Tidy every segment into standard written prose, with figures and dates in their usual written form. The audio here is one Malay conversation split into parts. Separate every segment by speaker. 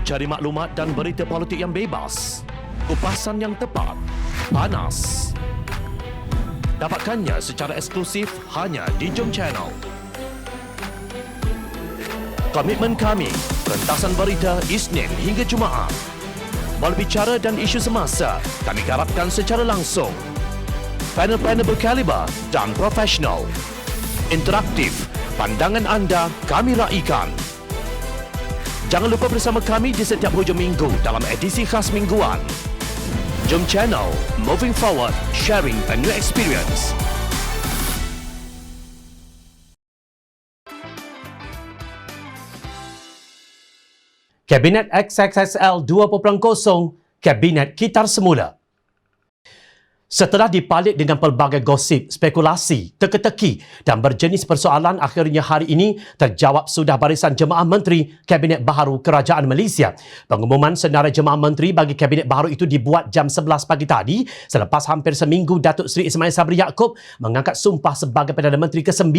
Speaker 1: Cari maklumat dan berita politik yang bebas, kupasan yang tepat, panas. Dapatkannya secara eksklusif hanya di Jom Channel. Komitmen kami, pentasan berita Isnin hingga Jumaat. Berbicara dan isu semasa, kami garapkan secara langsung. Panel-panel berkaliber dan profesional. Interaktif, pandangan anda kami raikan. Jangan lupa bersama kami di setiap hujung minggu dalam edisi khas mingguan. Jom Channel, moving forward, sharing a new experience. Kabinet XXXL 2.0, Kabinet Kitar Semula. Setelah dipalit dengan pelbagai gosip, spekulasi, teka-teki dan berjenis persoalan, akhirnya hari ini terjawab sudah barisan jemaah menteri Kabinet Baharu Kerajaan Malaysia. Pengumuman senarai jemaah menteri bagi Kabinet Baharu itu dibuat jam 11 pagi tadi selepas hampir seminggu Datuk Seri Ismail Sabri Yaakob mengangkat sumpah sebagai Perdana Menteri ke-9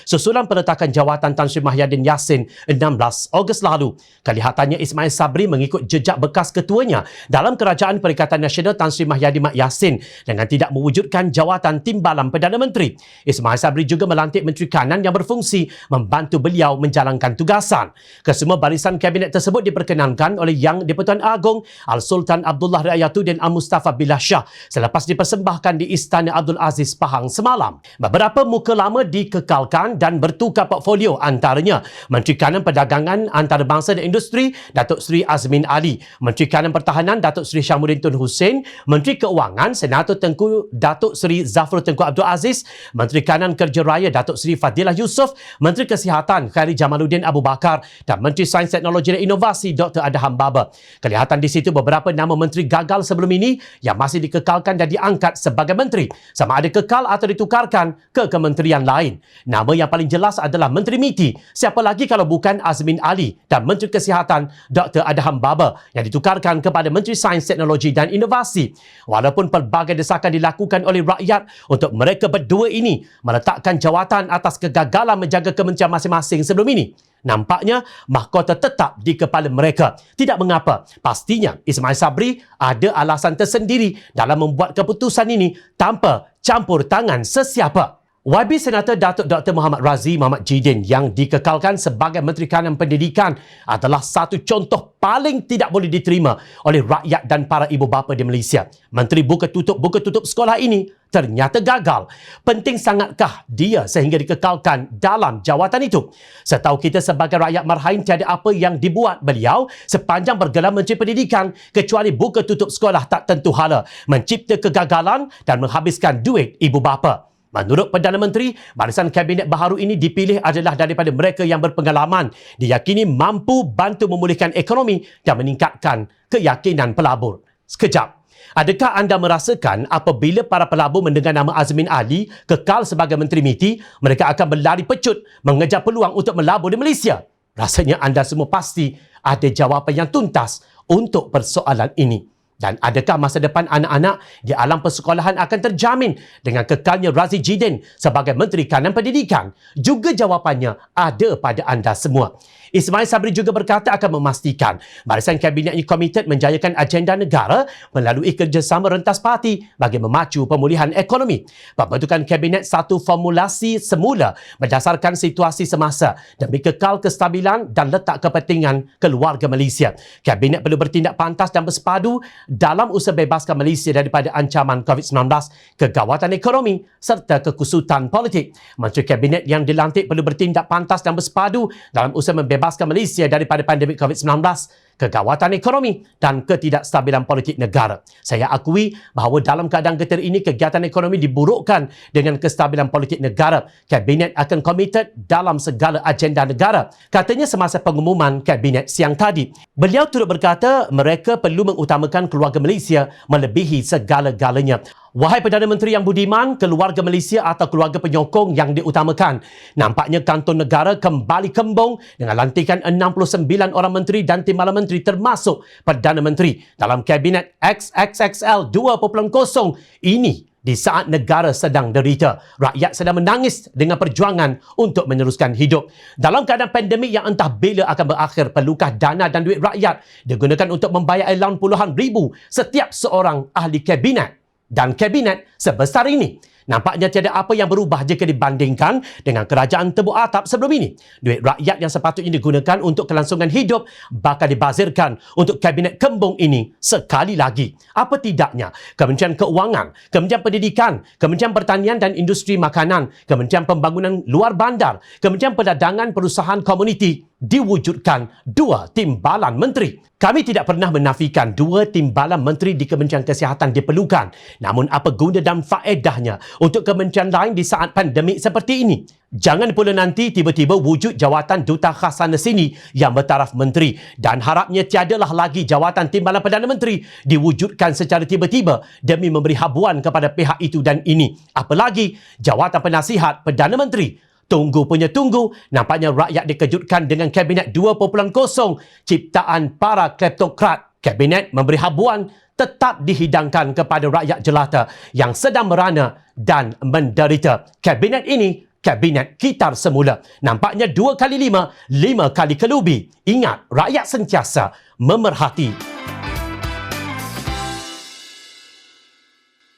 Speaker 1: susulan peletakan jawatan Tan Sri Mahyadin Yassin 16 Ogos lalu. Kelihatannya Ismail Sabri mengikut jejak bekas ketuanya dalam Kerajaan Perikatan Nasional Tan Sri Mahyadin Mat Yassin dengan tidak mewujudkan jawatan timbalan Perdana Menteri. Ismail Sabri juga melantik Menteri Kanan yang berfungsi membantu beliau menjalankan tugasan. Kesemua barisan kabinet tersebut diperkenankan oleh Yang di-Pertuan Agong Al-Sultan Abdullah Riayatuddin Al-Mustafa Billah Shah selepas dipersembahkan di Istana Abdul Aziz Pahang semalam. Beberapa muka lama dikekalkan dan bertukar portfolio, antaranya Menteri Kanan Perdagangan Antarabangsa dan Industri Datuk Seri Azmin Ali, Menteri Kanan Pertahanan Datuk Seri Syamudin Tun Hussein, Menteri Keuangan Senator Tengku Datuk Seri Zafrul Tengku Abdul Aziz, Menteri Kanan Kerja Raya Datuk Seri Fadilah Yusof, Menteri Kesihatan Khairi Jamaluddin Abu Bakar dan Menteri Sains Teknologi dan Inovasi Dr. Adham Baba. Kelihatan di situ beberapa nama menteri gagal sebelum ini yang masih dikekalkan dan diangkat sebagai menteri, sama ada kekal atau ditukarkan ke kementerian lain. Nama yang paling jelas adalah Menteri MITI. Siapa lagi kalau bukan Azmin Ali dan Menteri Kesihatan Dr. Adham Baba yang ditukarkan kepada Menteri Sains Teknologi dan Inovasi. Walaupun pelbagai desakan dilakukan oleh rakyat untuk mereka berdua ini meletakkan jawatan atas kegagalan menjaga kementerian masing-masing sebelum ini, nampaknya mahkota tetap di kepala mereka. Tidak mengapa, pastinya Ismail Sabri ada alasan tersendiri dalam membuat keputusan ini tanpa campur tangan sesiapa. YB Senator Datuk Dr. Muhammad Razzi Muhammad Jidin yang dikekalkan sebagai Menteri Kanan Pendidikan adalah satu contoh paling tidak boleh diterima oleh rakyat dan para ibu bapa di Malaysia. Menteri buka tutup sekolah ini ternyata gagal. Penting sangatkah dia sehingga dikekalkan dalam jawatan itu? Setahu kita sebagai rakyat marhain, tiada apa yang dibuat beliau sepanjang bergelar Menteri Pendidikan kecuali buka tutup sekolah tak tentu hala, mencipta kegagalan dan menghabiskan duit ibu bapa. Menurut Perdana Menteri, barisan Kabinet Baharu ini dipilih adalah daripada mereka yang berpengalaman, diyakini mampu bantu memulihkan ekonomi dan meningkatkan keyakinan pelabur. Sekejap, adakah anda merasakan apabila para pelabur mendengar nama Azmin Ali kekal sebagai Menteri MITI, mereka akan berlari pecut mengejar peluang untuk melabur di Malaysia? Rasanya anda semua pasti ada jawapan yang tuntas untuk persoalan ini. Dan adakah masa depan anak-anak di alam persekolahan akan terjamin dengan kekalnya Razzi Jidin sebagai Menteri Kanan Pendidikan? Juga jawapannya ada pada anda semua. Ismail Sabri juga berkata akan memastikan barisan kabinetnya komited menjayakan agenda negara melalui kerjasama rentas parti bagi memacu pemulihan ekonomi. Pembentukan kabinet satu formulasi semula berdasarkan situasi semasa demi kekal kestabilan dan letak kepentingan keluarga Malaysia. Kabinet perlu bertindak pantas dan bersepadu dalam usaha bebaskan Malaysia daripada ancaman COVID-19, kegawatan ekonomi serta kekusutan politik. Menteri Kabinet yang dilantik perlu bertindak pantas dan bersepadu dalam usaha membebaskan Malaysia daripada pandemik COVID-19, kegawatan ekonomi dan ketidakstabilan politik negara. Saya akui bahawa dalam keadaan getir ini kegiatan ekonomi diburukkan dengan kestabilan politik negara. Kabinet akan komited dalam segala agenda negara, katanya semasa pengumuman kabinet siang tadi. Beliau turut berkata mereka perlu mengutamakan keluarga Malaysia melebihi segala-galanya. Wahai Perdana Menteri yang budiman, keluarga Malaysia atau keluarga penyokong yang diutamakan. Nampaknya kantor negara kembali kembung dengan lantikan 69 orang menteri dan timbalan menteri termasuk Perdana Menteri dalam Kabinet XXXL 2.0 ini di saat negara sedang derita. Rakyat sedang menangis dengan perjuangan untuk meneruskan hidup. Dalam keadaan pandemik yang entah bila akan berakhir, perlukah dana dan duit rakyat digunakan untuk membayar allowance puluhan ribu setiap seorang ahli kabinet dan kabinet sebesar ini? Nampaknya tiada apa yang berubah jika dibandingkan dengan kerajaan tebuk atap sebelum ini. Duit rakyat yang sepatutnya digunakan untuk kelangsungan hidup bakal dibazirkan untuk kabinet kembung ini sekali lagi. Apa tidaknya Kementerian Keuangan, Kementerian Pendidikan, Kementerian Pertanian dan Industri Makanan, Kementerian Pembangunan Luar Bandar, Kementerian Perdagangan Perusahaan Komuniti diwujudkan 2 timbalan menteri. Kami tidak pernah menafikan 2 timbalan menteri di Kementerian Kesihatan diperlukan. Namun apa guna dan faedahnya untuk kementerian lain di saat pandemik seperti ini? Jangan pula nanti tiba-tiba wujud jawatan duta khas sana sini yang bertaraf menteri, dan harapnya tiadalah lagi jawatan timbalan Perdana Menteri diwujudkan secara tiba-tiba demi memberi habuan kepada pihak itu dan ini. Apalagi jawatan penasihat Perdana Menteri. Tunggu punya tunggu, nampaknya rakyat dikejutkan dengan Kabinet 2.0 ciptaan para kleptokrat. Kabinet memberi habuan tetap dihidangkan kepada rakyat jelata yang sedang merana dan menderita. Kabinet ini Kabinet Kitar Semula. Nampaknya 2 kali 5, 5 kali kelubi. Ingat, rakyat sentiasa memerhati.